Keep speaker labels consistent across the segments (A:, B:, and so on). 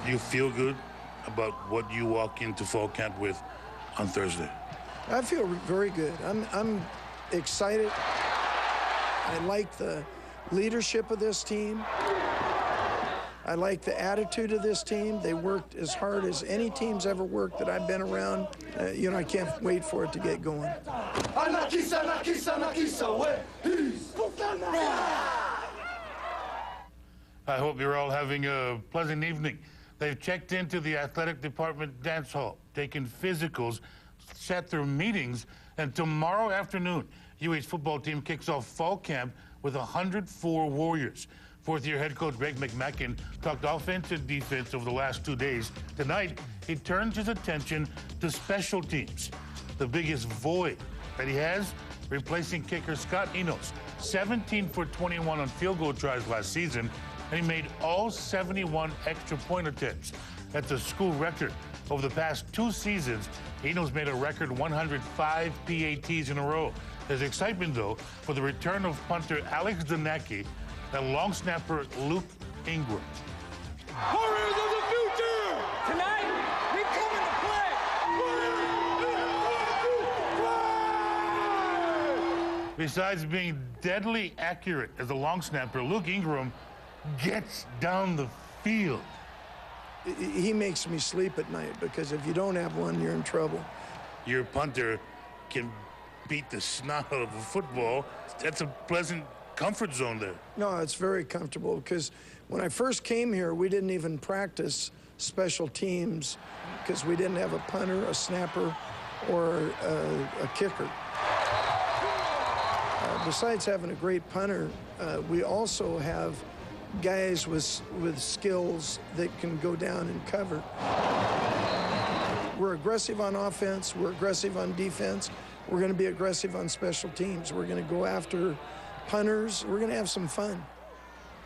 A: you feel good about what you walk into fall camp with on Thursday?
B: I feel very good. I'm excited. I like the leadership of this team. I like the attitude of this team. They worked as hard as any team's ever worked that I've been around. I can't wait for it to get going.
A: I hope you're all having a pleasant evening. They've checked into the athletic department dance hall, taken physicals, set their meetings, and tomorrow afternoon, UH football team kicks off fall camp with 104 Warriors. Fourth-year head coach Greg McMackin talked offense and defense over the last 2 days. Tonight, he turns his attention to special teams. The biggest void that he has, replacing kicker Scott Enos, 17 for 21 on field goal tries last season, and he made all 71 extra point attempts. That's a school record. Over the past 2 seasons, Enos made a record 105 PATs in a row. There's excitement, though, for the return of punter Alex Danacki and long snapper Luke Ingram.
C: Warriors of the future! Tonight, we come into play!
A: Besides being deadly accurate as a long snapper, Luke Ingram gets down the field.
B: He makes me sleep at night because if you don't have one, you're in trouble.
A: Your punter can beat the snot out of a football. That's a pleasant comfort zone there.
B: No, it's very comfortable because when I first came here, we didn't even practice special teams because we didn't have a punter, a snapper, or a kicker. Besides having a great punter, we also have guys with skills that can go down and cover. We're aggressive on offense, we're aggressive on defense, we're going to be aggressive on special teams. We're going to go after punters, we're going to have some fun.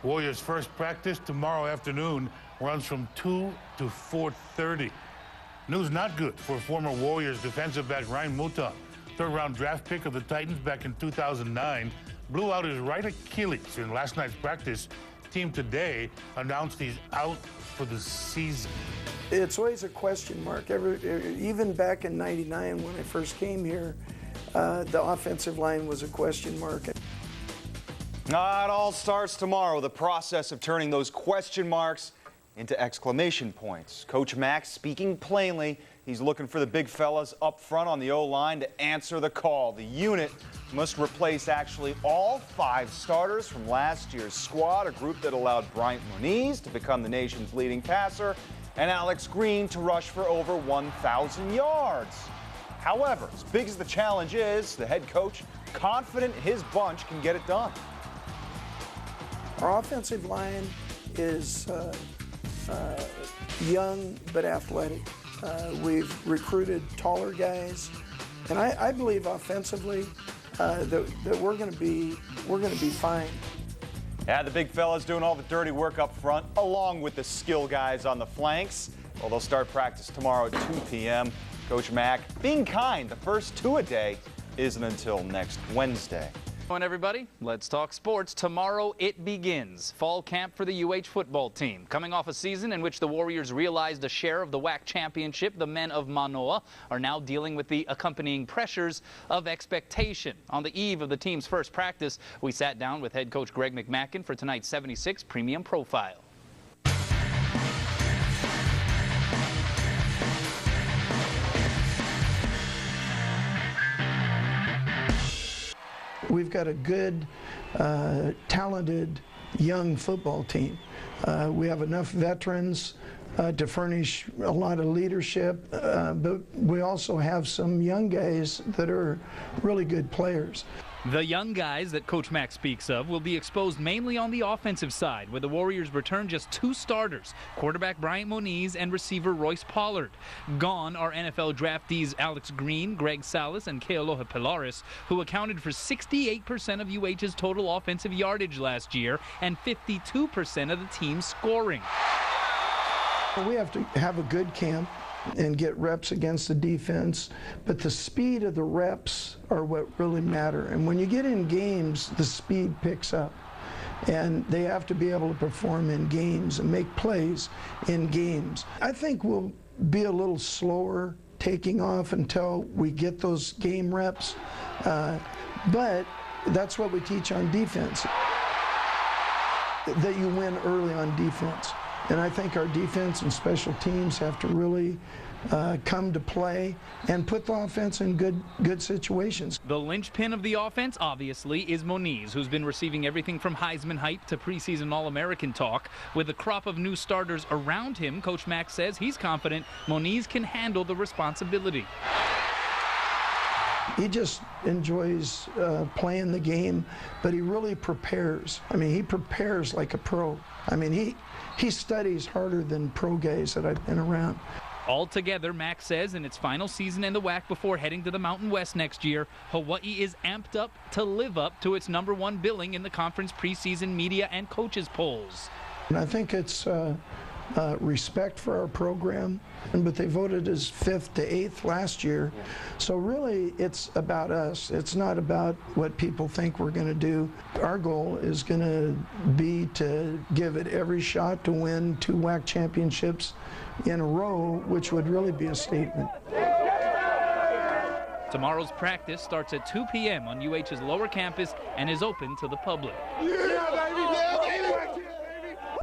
A: Warriors' first practice tomorrow afternoon runs from 2 to 4:30. News not good for former Warriors defensive back Ryan Mouton. Third-round draft pick of the Titans back in 2009, blew out his right Achilles in last night's practice. Team today announced he's out for the season.
B: It's always a question mark. Even back in '99 when I first came here, the offensive line was a question mark.
D: It all starts tomorrow, the process of turning those question marks into exclamation points. Coach Mack speaking plainly, he's looking for the big fellas up front on the O-line to answer the call. The unit must replace actually all 5 starters from last year's squad, a group that allowed Bryant Muniz to become the nation's leading passer and Alex Green to rush for over 1,000 yards. However, as big as the challenge is, the head coach confident his bunch can get it done.
B: Our offensive line is young but athletic. We've recruited taller guys, and I believe offensively that we're going to be fine.
D: Yeah, the big fellas doing all the dirty work up front, along with the skill guys on the flanks. Well, they'll start practice tomorrow at 2 p.m. Coach Mack being kind, the first 2 a day isn't until next Wednesday.
E: On everybody, let's talk sports. Tomorrow it begins. Fall camp for the UH football team. Coming off a season in which the Warriors realized a share of the WAC championship, the men of Manoa are now dealing with the accompanying pressures of expectation. On the eve of the team's first practice, we sat down with head coach Greg McMackin for tonight's 76 Premium Profile.
B: We've got a good, talented, young football team. We have enough veterans to furnish a lot of leadership, but we also have some young guys that are really good players.
F: The young guys that Coach Mack speaks of will be exposed mainly on the offensive side, where the Warriors return just 2 starters, quarterback Bryant Muniz and receiver Royce Pollard. Gone are NFL draftees Alex Green, Greg Salas, and Kealoha Pilaris, who accounted for 68% of UH's total offensive yardage last year and 52% of the team's scoring.
B: We have to have a good camp and get reps against the defense, but the speed of the reps are what really matter. And when you get in games, the speed picks up. and they have to be able to perform in games and make plays in games. I think we'll be a little slower taking off until we get those game reps, but that's what we teach on defense, that you win early on defense. And I think our defense and special teams have to really come to play and put the offense in good situations.
F: The linchpin of the offense, obviously, is Moniz, who's been receiving everything from Heisman hype to preseason All-American talk. With a crop of new starters around him, Coach Mack says he's confident Moniz can handle the responsibility.
B: He just enjoys playing the game, but he really prepares. I mean, he prepares like a pro. I mean, he studies harder than pro guys that I've been around.
F: Altogether, Mack says in its final season in the WAC before heading to the Mountain West next year, Hawaii is amped up to live up to its #1 billing in the conference preseason media and coaches polls.
B: And I think it's respect for our program, but they voted as 5th to 8th last year. So really, it's about us. It's not about what people think we're going to do. Our goal is going to be to give it every shot to win 2 WAC championships in a row, which would really be a statement.
F: Tomorrow's practice starts at 2 p.m. on UH's lower campus and is open to the public.
C: Yeah, baby! Yeah, baby!